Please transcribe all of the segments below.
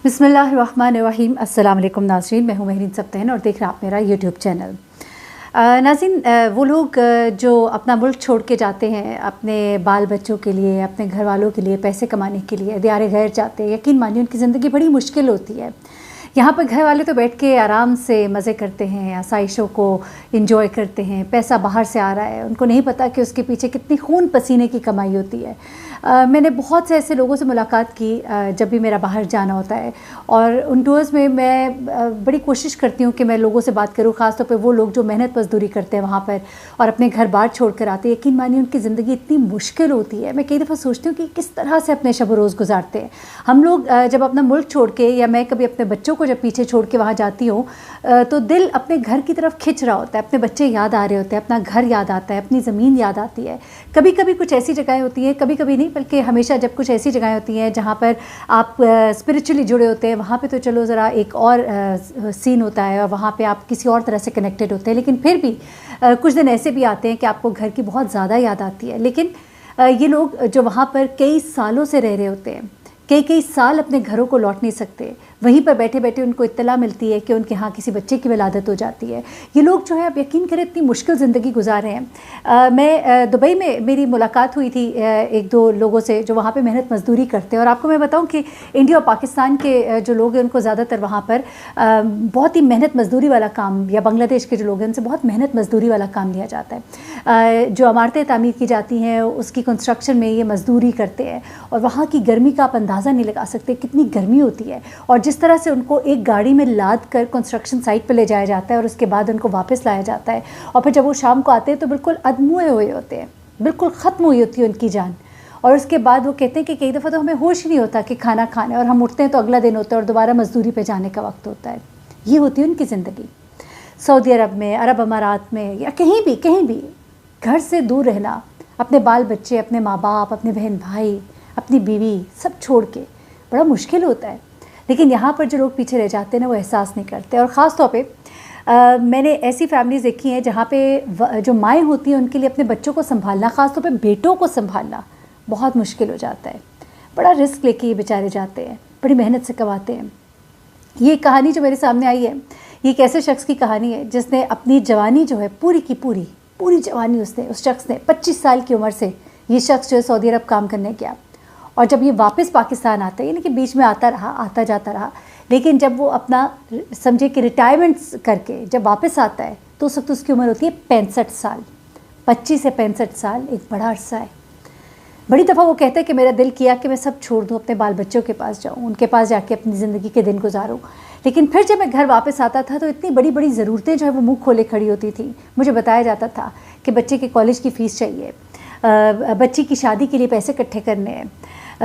बिस्मिल्लाहिर्रहमानिर्रहीम। अस्सलाम वालेकुम नाज़रीन, मैं हूँ महरीन सब्तैन और देख रहे हैं आप मेरा यूट्यूब चैनल। नाज़रीन, वो लोग जो अपना मुल्क छोड़ के जाते हैं अपने बाल बच्चों के लिए, अपने घर वालों के लिए पैसे कमाने के लिए दियारे गैर जाते हैं, यकीन मानिए उनकी ज़िंदगी बड़ी मुश्किल होती है। यहाँ पर घर वाले तो बैठ के आराम से मज़े करते हैं, आसाइशों को इंजॉय करते हैं, पैसा बाहर से आ रहा है, उनको नहीं पता कि उसके पीछे कितनी खून पसीने की कमाई होती है। मैंने बहुत से ऐसे लोगों से मुलाकात की जब भी मेरा बाहर जाना होता है, और उन टूर्स में मैं बड़ी कोशिश करती हूँ कि मैं लोगों से बात करूँ, ख़ास तौर पे वो लोग जो मेहनत मजदूरी करते हैं वहाँ पर और अपने घर बार छोड़ कर आते हैं। यकीन मानिए उनकी ज़िंदगी इतनी मुश्किल होती है, मैं कई दफ़ा सोचती हूँ कि किस तरह से अपने शब रोज़ गुजारते हैं। हम लोग जब अपना मुल्क छोड़ के, या मैं कभी अपने बच्चों को जब पीछे छोड़ के वहाँ जाती हूँ तो दिल अपने घर की तरफ खिंच रहा होता है, अपने बच्चे याद आ रहे होते हैं, अपना घर याद आता है, अपनी ज़मीन याद आती है। कभी कभी कुछ ऐसी जगहें होती हैं, कभी कभी नहीं बल्कि हमेशा जब कुछ ऐसी जगहें होती हैं जहाँ पर आप स्पिरिचुअली जुड़े होते हैं, वहाँ पे तो चलो ज़रा एक और सीन होता है और वहाँ पे आप किसी और तरह से कनेक्टेड होते हैं। लेकिन फिर भी कुछ दिन ऐसे भी आते हैं कि आपको घर की बहुत ज़्यादा याद आती है। लेकिन ये लोग जो वहाँ पर कई सालों से रह रहे होते हैं, कई साल अपने घरों को लौट नहीं सकते, वहीं पर बैठे बैठे उनको इत्तला मिलती है कि उनके यहाँ किसी बच्चे की विलादत हो जाती है। ये लोग जो है, आप यकीन करें, इतनी मुश्किल ज़िंदगी गुजार रहे हैं। मैं दुबई में मेरी मुलाकात हुई थी एक दो लोगों से जो वहाँ पे मेहनत मजदूरी करते हैं। और आपको मैं बताऊँ कि इंडिया और पाकिस्तान के जो लोग हैं उनको ज़्यादातर वहाँ पर बहुत ही मेहनत मजदूरी वाला काम, या बांग्लादेश के जो लोग हैं उनसे बहुत मेहनत मजदूरी वाला काम लिया जाता है। जो इमारतें तामीर की जाती हैं उसकी कंस्ट्रक्शन में ये मजदूरी करते हैं, और वहाँ की गर्मी का आप अंदाज़ा नहीं लगा सकते कितनी गर्मी होती है। और जिस तरह से उनको एक गाड़ी में लाद कर कंस्ट्रक्शन साइट पर ले जाया जाता है और उसके बाद उनको वापस लाया जाता है, और फिर जब वो शाम को आते हैं तो बिल्कुल अधमुए हुए होते हैं, बिल्कुल ख़त्म हुई होती है उनकी जान। और उसके बाद वो कहते हैं कि कई दफ़ा तो हमें होश ही नहीं होता कि खाना खाना है, और हम उठते हैं तो अगला दिन होता है और दोबारा मजदूरी पे जाने का वक्त होता है। ये होती है उनकी ज़िंदगी। सऊदी अरब में, अरब अमारात में, या कहीं भी घर से दूर रहना, अपने बाल बच्चे, अपने माँ बाप, अपने बहन भाई, अपनी बीवी सब छोड़ के बड़ा मुश्किल होता है। लेकिन यहाँ पर जो लोग पीछे रह जाते हैं ना, वो एहसास नहीं करते। और ख़ास तौर पे मैंने ऐसी फैमिलीज़ देखी हैं जहाँ पे जो माएँ होती हैं उनके लिए अपने बच्चों को संभालना, ख़ास तौर पे बेटों को संभालना बहुत मुश्किल हो जाता है। बड़ा रिस्क लेके ये बेचारे जाते हैं, बड़ी मेहनत से कमाते हैं। ये कहानी जो मेरे सामने आई है, ये एक ऐसे शख्स की कहानी है जिसने अपनी जवानी जो है पूरी की पूरी जवानी उस शख्स ने 25 साल की उम्र से, ये शख्स जो है सऊदी अरब काम करने गया। और जब ये वापस पाकिस्तान आता है, यानी कि बीच में आता जाता रहा, लेकिन जब वो अपना समझे कि रिटायरमेंट करके जब वापस आता है तो उस वक्त उसकी उम्र होती है 65 साल। 25 से 65 साल एक बड़ा अरसा है। बड़ी दफ़ा वो कहता है कि मेरा दिल किया कि मैं सब छोड़ दूँ, अपने बाल बच्चों के पास जाऊँ, उनके पास जाके अपनी ज़िंदगी के दिन गुजारूँ। लेकिन फिर जब मैं घर वापस आता था तो इतनी बड़ी बड़ी ज़रूरतें जो है वो मुँह खोले खड़ी होती थी। मुझे बताया जाता था कि बच्चे के कॉलेज की फ़ीस चाहिए, बच्ची की शादी के लिए पैसे इकट्ठे करने हैं,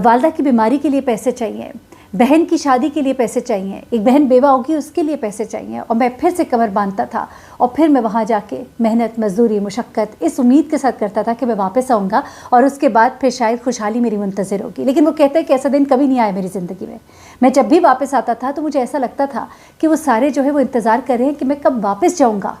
वालदा की बीमारी के लिए पैसे चाहिए, बहन की शादी के लिए पैसे चाहिए, एक बहन बेवा होगी उसके लिए पैसे चाहिए। और मैं फिर से कमर बांधता था और फिर मैं वहाँ जाके मेहनत मजदूरी मुशक्क़त इस उम्मीद के साथ करता था कि मैं वापस आऊँगा और उसके बाद फिर शायद खुशहाली मेरी मुंतज़िर होगी। लेकिन वो कहते हैं कि ऐसा दिन कभी नहीं आया मेरी ज़िंदगी में। मैं जब भी वापस आता था तो मुझे ऐसा लगता था कि वो सारे जो है वो इंतज़ार कर रहे हैं कि मैं कब वापस जाऊँगा,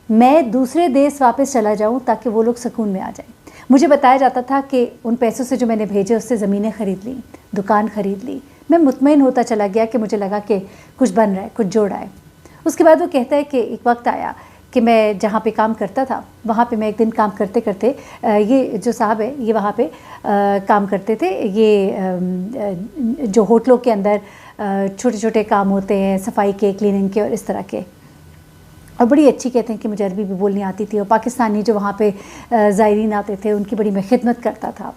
मैं दूसरे देश वापस चला जाऊँ ताकि वो लोग सुकून में आ जाएँ। मुझे बताया जाता था कि उन पैसों से जो मैंने भेजे उससे ज़मीनें ख़रीद ली, दुकान ख़रीद ली। मैं मुतमईन होता चला गया कि मुझे लगा कि कुछ बन रहा है, कुछ जोड़ रहा है। उसके बाद वो कहता है कि एक वक्त आया कि मैं जहाँ पे काम करता था वहाँ पे मैं एक दिन काम करते करते, ये जो साहब है ये वहाँ पे काम करते थे। ये जो होटलों के अंदर छोटे छोटे काम होते हैं, सफाई के, क्लीनिंग के और इस तरह के, और बड़ी अच्छी कहते हैं कि मुझे अरबी भी बोलनी आती थी। और पाकिस्तानी जो वहाँ पे ज़ायरीन आते थे उनकी बड़ी मैं खिदमत करता था।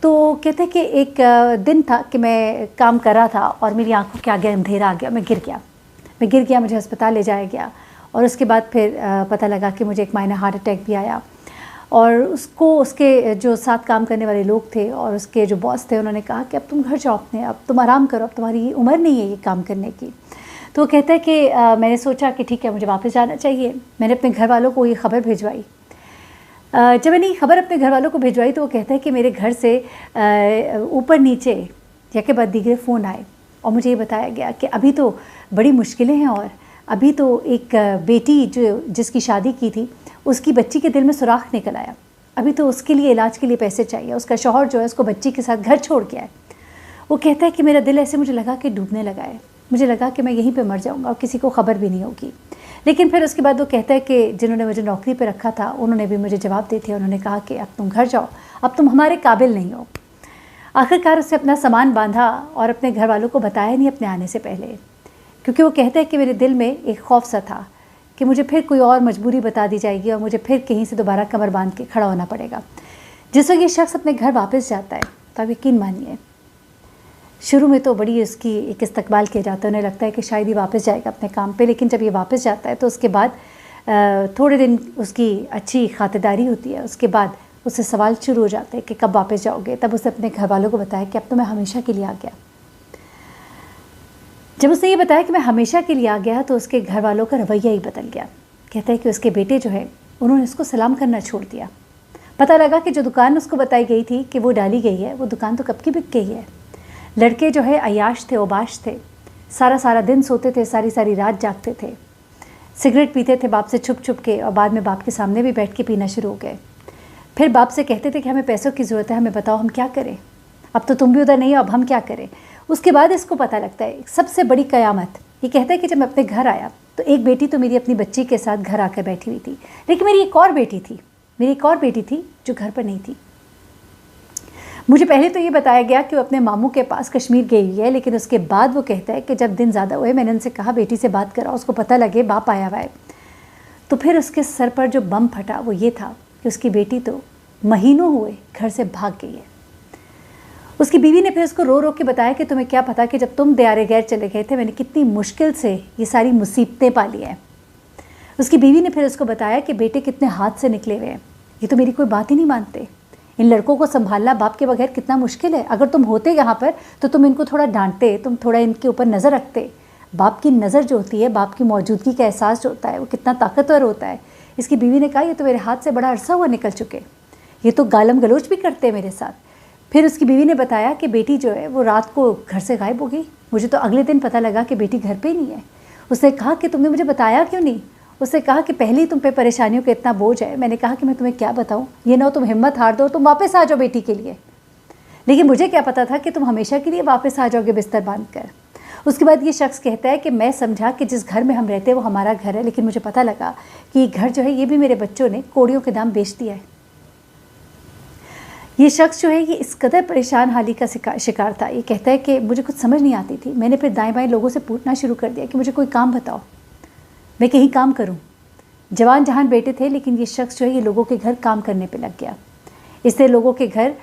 तो कहते हैं कि एक दिन था कि मैं काम कर रहा था और मेरी आंखों के आगे अंधेरा आ गया, मैं गिर गया, मुझे अस्पताल ले जाया गया। और उसके बाद फिर पता लगा कि मुझे एक माइनर हार्ट अटैक भी आया। और उसके जो साथ काम करने वाले लोग थे और उसके जो बॉस थे उन्होंने कहा कि अब तुम घर जाओ अपने, अब तुम आराम करो, अब तुम्हारी उम्र नहीं है ये काम करने की। तो वो कहता है कि मैंने सोचा कि ठीक है मुझे वापस जाना चाहिए। मैंने अपने घर वालों को ये ख़बर भिजवाई। जब मैंने ये खबर अपने घर वालों को भिजवाई तो वो कहता है कि मेरे घर से ऊपर नीचे या के बाद दीगरे फ़ोन आए और मुझे ये बताया गया कि अभी तो बड़ी मुश्किलें हैं, और अभी तो एक बेटी जो जिसकी शादी की थी उसकी बच्ची के दिल में सुराख निकल आया, अभी तो उसके लिए इलाज के लिए पैसे चाहिए, उसका शौहर जो है उसको बच्ची के साथ घर छोड़ के आए। वो कहता है कि मेरा दिल ऐसे मुझे लगा कि डूबने लगा है, मुझे लगा कि मैं यहीं पे मर जाऊंगा और किसी को खबर भी नहीं होगी। लेकिन फिर उसके बाद वो कहता है कि जिन्होंने मुझे नौकरी पे रखा था उन्होंने भी मुझे जवाब दिए थे, उन्होंने कहा कि अब तुम घर जाओ, अब तुम हमारे काबिल नहीं हो। आखिरकार उससे अपना सामान बांधा और अपने घर वालों को बताया नहीं अपने आने से पहले, क्योंकि वो कहता है कि मेरे दिल में एक खौफ सा था कि मुझे फिर कोई और मजबूरी बता दी जाएगी और मुझे फिर कहीं से दोबारा कमर बांध के खड़ा होना पड़ेगा। जिस वक्त ये शख्स अपने घर वापस जाता है तो आप यकीन मानिए, शुरू में तो बड़ी उसकी एक इस्तकबाल किया जाता है, उन्हें लगता है कि शायद ही वापस जाएगा अपने काम पे, लेकिन जब ये वापस जाता है तो उसके बाद थोड़े दिन उसकी अच्छी खातिरदारी होती है। उसके बाद उससे सवाल शुरू हो जाते हैं कि कब वापस जाओगे। तब उसने अपने घर वालों को बताया कि अब तो मैं हमेशा के लिए आ गया। जब उसने ये बताया कि मैं हमेशा के लिए आ गया तो उसके घर वालों का रवैया ही बदल गया। कहता है कि उसके बेटे जो है उन्होंने उसको सलाम करना छोड़ दिया। पता लगा कि जो दुकान उसको बताई गई थी कि वो डाली गई है, वो दुकान तो कब की बिक गई है। लड़के जो है अयाश थे, ओबाश थे, सारा सारा दिन सोते थे, सारी सारी रात जागते थे, सिगरेट पीते थे बाप से छुप छुप के, और बाद में बाप के सामने भी बैठ के पीना शुरू हो गए। फिर बाप से कहते थे कि हमें पैसों की ज़रूरत है, हमें बताओ हम क्या करें, अब तो तुम भी उधर नहीं हो, अब हम क्या करें। उसके बाद इसको पता लगता है सबसे बड़ी क़यामत। ये कहता है कि जब मैं अपने घर आया तो एक बेटी तो मेरी अपनी बच्ची के साथ घर आकर बैठी हुई थी, लेकिन मेरी एक और बेटी थी जो घर पर नहीं थी। मुझे पहले तो ये बताया गया कि वो अपने मामू के पास कश्मीर गई हुई है, लेकिन उसके बाद वो कहता है कि जब दिन ज़्यादा हुए मैंने उनसे कहा बेटी से बात कराओ, उसको पता लगे बाप आया हुआ है। तो फिर उसके सर पर जो बम फटा वो ये था कि उसकी बेटी तो महीनों हुए घर से भाग गई है। उसकी बीवी ने फिर उसको रो रो के बताया कि तुम्हें क्या पता कि जब तुम दियारे गैर चले गए थे मैंने कितनी मुश्किल से ये सारी मुसीबतें पाली हैं। उसकी बीवी ने फिर उसको बताया कि बेटे कितने हाथ से निकले हुए हैं, ये तो मेरी कोई बात ही नहीं मानते, इन लड़कों को संभालना बाप के बगैर कितना मुश्किल है। अगर तुम होते यहाँ पर तो तुम इनको थोड़ा डांटते, तुम थोड़ा इनके ऊपर नज़र रखते। बाप की नज़र जो होती है, बाप की मौजूदगी का एहसास जो होता है वो कितना ताकतवर होता है। इसकी बीवी ने कहा ये तो मेरे हाथ से बड़ा अरसा हुआ निकल चुके, ये तो गालम गलोच भी करते हैं मेरे साथ। फिर उसकी बीवी ने बताया कि बेटी जो है वो रात को घर से गायब हो गई, मुझे तो अगले दिन पता लगा कि बेटी घर पे ही नहीं है। उसने कहा कि तुमने मुझे बताया क्यों नहीं। उसने कहा कि पहले ही तुम पे परेशानियों का इतना बोझ है, मैंने कहा कि मैं तुम्हें क्या बताऊं, ये ना हो तुम हिम्मत हार दो, तुम वापस आ जाओ बेटी के लिए। लेकिन मुझे क्या पता था कि तुम हमेशा के लिए वापस आ जाओगे बिस्तर बांध कर। उसके बाद ये शख्स कहता है कि मैं समझा कि जिस घर में हम रहते हैं वो हमारा घर है, लेकिन मुझे पता लगा कि ये घर जो है ये भी मेरे बच्चों ने कोड़ियों के दाम बेच दिया है। ये शख्स जो है ये इस कदर परेशान हाली का शिकार था। ये कहता है कि मुझे कुछ समझ नहीं आती थी, मैंने फिर दाएं बाएं लोगों से पूछना शुरू कर दिया कि मुझे कोई काम बताओ, मैं कहीं काम करूं। जवान जहान बेटे थे, लेकिन ये शख्स जो है ये लोगों के घर काम करने पे लग गया। इससे लोगों के घर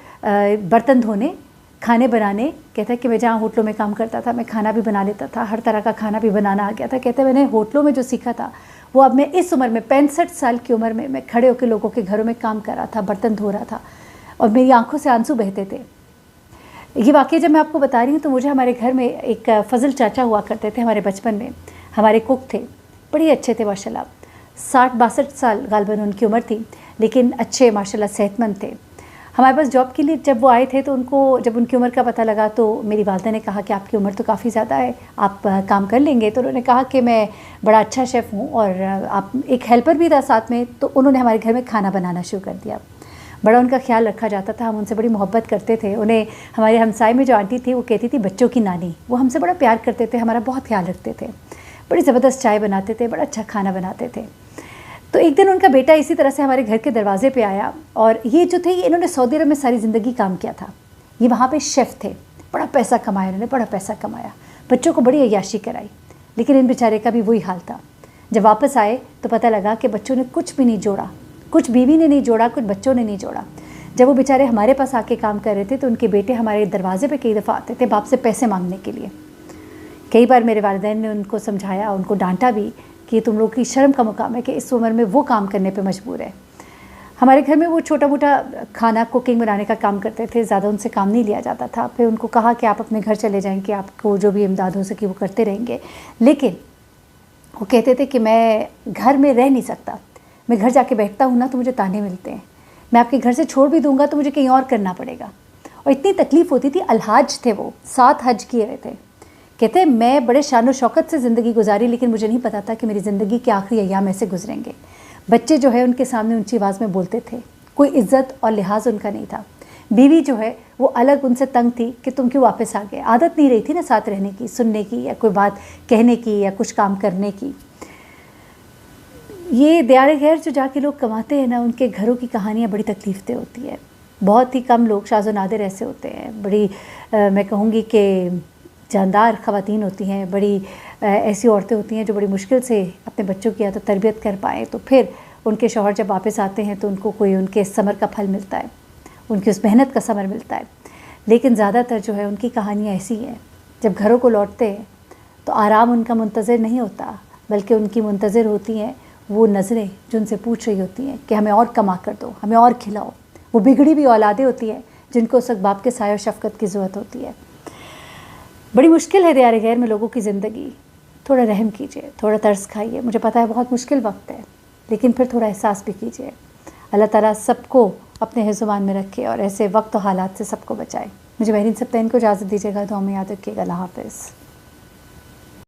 बर्तन धोने, खाने बनाने, कहता है कि मैं जहाँ होटलों में काम करता था मैं खाना भी बना लेता था, हर तरह का खाना भी बनाना आ गया था। कहते हैं मैंने होटलों में जो सीखा था वो अब मैं इस उम्र में 65 साल की उम्र में मैं खड़े होकर लोगों के घरों में काम कर रहा था, बर्तन धो रहा था और मेरी आंखों से आंसू बहते थे। ये वाक़या जब मैं आपको बता रही हूँ तो मुझे हमारे घर में एक फजल चाचा हुआ करते थे, हमारे बचपन में हमारे कुक थे, बड़े अच्छे थे माशाल्लाह। 60-62 साल गालबन उनकी उम्र थी, लेकिन अच्छे माशाल्लाह सेहतमंद थे। हमारे पास जॉब के लिए जब वो आए थे तो उनको जब उनकी उम्र का पता लगा तो मेरी वालदा ने कहा कि आपकी उम्र तो काफ़ी ज़्यादा है, आप काम कर लेंगे। तो उन्होंने कहा कि मैं बड़ा अच्छा शेफ़ हूँ और आप एक हेल्पर भी था साथ में। तो उन्होंने हमारे घर में खाना बनाना शुरू कर दिया। बड़ा उनका ख्याल रखा जाता था, हम उनसे बड़ी मोहब्बत करते थे। उन्हें हमारे हमसाए में जो आंटी थी वो कहती थी बच्चों की नानी, वो हमसे बड़ा प्यार करते थे, हमारा बहुत ख्याल रखते थे, बड़ी ज़बरदस्त चाय बनाते थे, बड़ा अच्छा खाना बनाते थे। तो एक दिन उनका बेटा इसी तरह से हमारे घर के दरवाजे पे आया और ये जो थे इन्होंने सऊदी अरब में सारी ज़िंदगी काम किया था, ये वहाँ पे शेफ़ थे, बड़ा पैसा कमाया इन्होंने, बड़ा पैसा कमाया, बच्चों को बड़ी अय्याशी कराई, लेकिन इन बेचारे का भी वही हाल था। जब वापस आए तो पता लगा कि बच्चों ने कुछ भी नहीं जोड़ा, कुछ बीवी ने नहीं जोड़ा, कुछ बच्चों ने नहीं जोड़ा। जब वो बेचारे हमारे पास आके काम कर रहे थे तो उनके बेटे हमारे दरवाजे पे कई दफ़ा आते थे बाप से पैसे मांगने के लिए। कई बार मेरे वालिदैन ने उनको समझाया, उनको डांटा भी कि तुम लोग की शर्म का मुकाम है कि इस उम्र में वो काम करने पे मजबूर है। हमारे घर में वो छोटा मोटा खाना कुकिंग बनाने का काम करते थे, ज़्यादा उनसे काम नहीं लिया जाता था। फिर उनको कहा कि आप अपने घर चले जाएंगे, आपको जो भी इमदाद हो सके वो करते रहेंगे, लेकिन वो कहते थे कि मैं घर में रह नहीं सकता, मैं घर जाके बैठता हूँ ना तो मुझे ताने मिलते हैं, मैं आपके घर से छोड़ भी दूँगा तो मुझे कहीं और करना पड़ेगा। और इतनी तकलीफ़ होती थी। अलहाज थे वो, 7 हज किए हुए थे। कहते हैं मैं बड़े शान शौकत से ज़िंदगी गुजारी, लेकिन मुझे नहीं पता था कि मेरी ज़िंदगी के आखिरी अय्याम ऐसे गुजरेंगे। बच्चे जो है उनके सामने ऊंची आवाज़ में बोलते थे, कोई इज़्ज़त और लिहाज उनका नहीं था। बीवी जो है वो अलग उनसे तंग थी कि तुम क्यों वापस आ गए, आदत नहीं रही थी ना साथ रहने की, सुनने की, या कोई बात कहने की, या कुछ काम करने की। ये दिहाड़ी गैर जो जाके लोग कमाते हैं ना, उनके घरों की कहानियाँ बड़ी तकलीफ़देह होती है। बहुत ही कम लोग, शाज़ व नादिर ऐसे होते हैं, बड़ी मैं कहूँगी कि जानदार ख़वातीन होती हैं, बड़ी ऐसी औरतें होती हैं जो बड़ी मुश्किल से अपने बच्चों की या तो तरबियत कर पाएँ, तो फिर उनके शौहर जब वापस आते हैं तो उनको कोई उनके समर का फल मिलता है, उनकी उस मेहनत का समर मिलता है। लेकिन ज़्यादातर जो है उनकी कहानियाँ ऐसी हैं, जब घरों को लौटते हैं तो आराम उनका मुंतज़िर नहीं होता, बल्कि उनकी मुंतज़िर होती हैं वो नज़रें जो उनसे पूछ रही होती हैं कि हमें और कमा कर दो, हमें और खिलाओ। वो बिगड़ी भी औलादें होती हैं जिनको उस वक्त बाप के साया और शफ़क़त की ज़रूरत होती है। बड़ी मुश्किल है दियार गैर में लोगों की ज़िंदगी। थोड़ा रहम कीजिए, थोड़ा तरस खाइए। मुझे पता है बहुत मुश्किल वक्त है, लेकिन फिर थोड़ा एहसास भी कीजिए। अल्लाह ताला सबको अपने हिज़्ज़-ओ-मान में रखे और ऐसे वक्त और हालात से सबको बचाए। मुझे महरीन सप्तैन को इजाज़त दीजिएगा, दुआ में याद रखिएगा। अल्लाह हाफ़िज़।